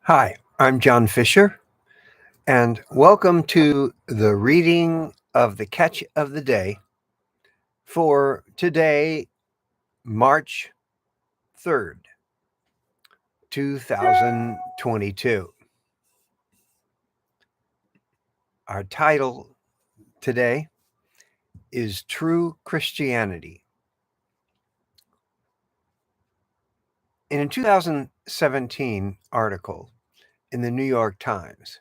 Hi, I'm John Fisher, and welcome to the reading of the Catch of the Day for today, March 3rd, 2022. Our title today is True Christianity. In a 2017 article in the New York Times,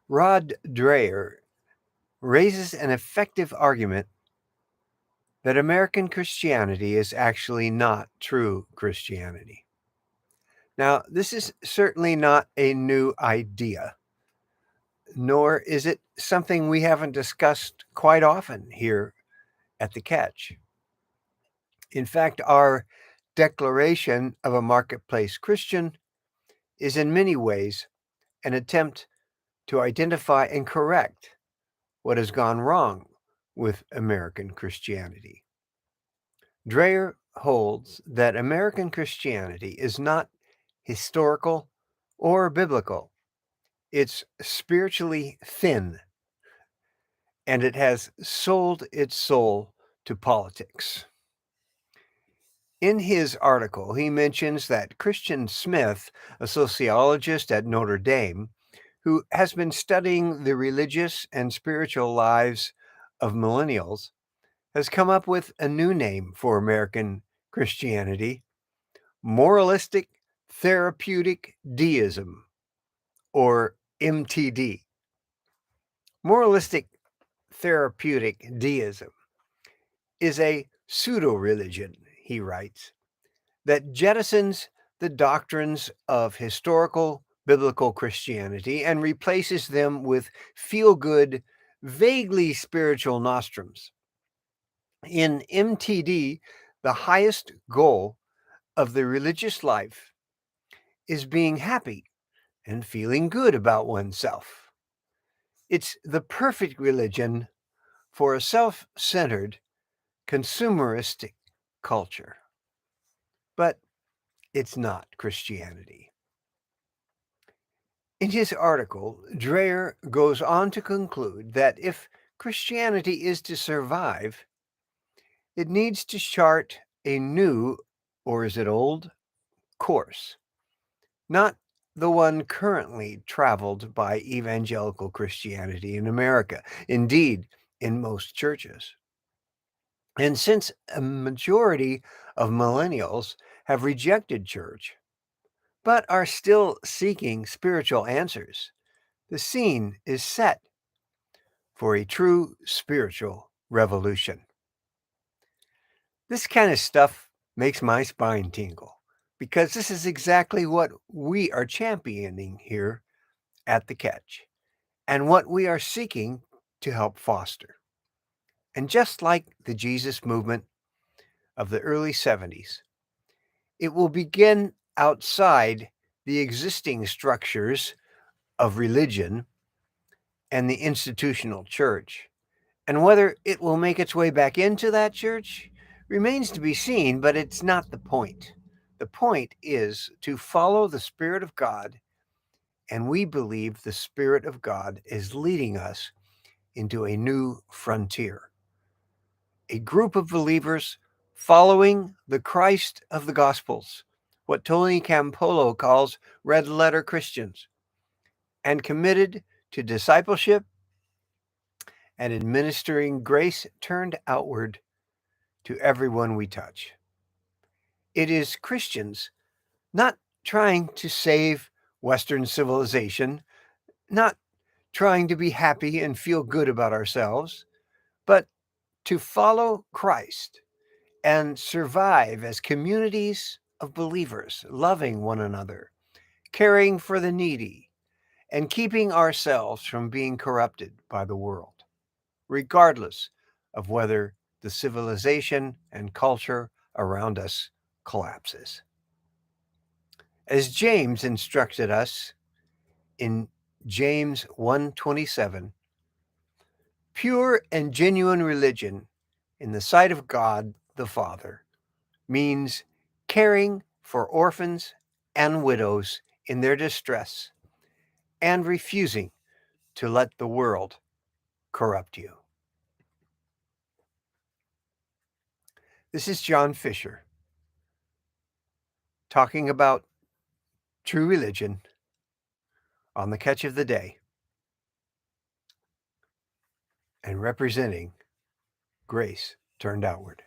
Rod Dreher raises an effective argument that American Christianity is actually not true Christianity. Now, this is certainly not a new idea, nor is it something we haven't discussed quite often here at the Catch. In fact, our declaration of a marketplace Christian is in many ways an attempt to identify and correct what has gone wrong with American Christianity. Dreher holds that American Christianity is not historical or biblical. It's spiritually thin, and it has sold its soul to politics. In his article, he mentions that Christian Smith, a sociologist at Notre Dame, who has been studying the religious and spiritual lives of millennials, has come up with a new name for American Christianity: moralistic therapeutic deism, or MTD. Moralistic therapeutic deism is a pseudo religion, he writes, that jettisons the doctrines of historical biblical Christianity and replaces them with feel good, vaguely spiritual nostrums. In MTD, the highest goal of the religious life is being happy and feeling good about oneself. It's the perfect religion for a self centered, consumeristic culture. But it's not Christianity. In his article, Dreher goes on to conclude that if Christianity is to survive, it needs to chart a new, or is it old, course, not the one currently traveled by evangelical Christianity in America, indeed, in most churches. And since a majority of millennials have rejected church, but are still seeking spiritual answers, the scene is set for a true spiritual revolution. This kind of stuff makes my spine tingle because this is exactly what we are championing here at the Catch and what we are seeking to help foster. And just like the Jesus movement of the early 70s, it will begin outside the existing structures of religion and the institutional church. And whether it will make its way back into that church remains to be seen, but it's not the point. The point is to follow the Spirit of God, and we believe the Spirit of God is leading us into a new frontier. A group of believers following the Christ of the Gospels, what Tony Campolo calls red letter Christians, and committed to discipleship and administering grace turned outward to everyone we touch. It is Christians not trying to save Western civilization, not trying to be happy and feel good about ourselves, but to follow Christ and survive as communities of believers, loving one another, caring for the needy, and keeping ourselves from being corrupted by the world, regardless of whether the civilization and culture around us collapses. As James instructed us in James 1:27, pure and genuine religion in the sight of God the Father means caring for orphans and widows in their distress and refusing to let the world corrupt you. This is John Fisher talking about true religion on the Catch of the Day and representing grace turned outward.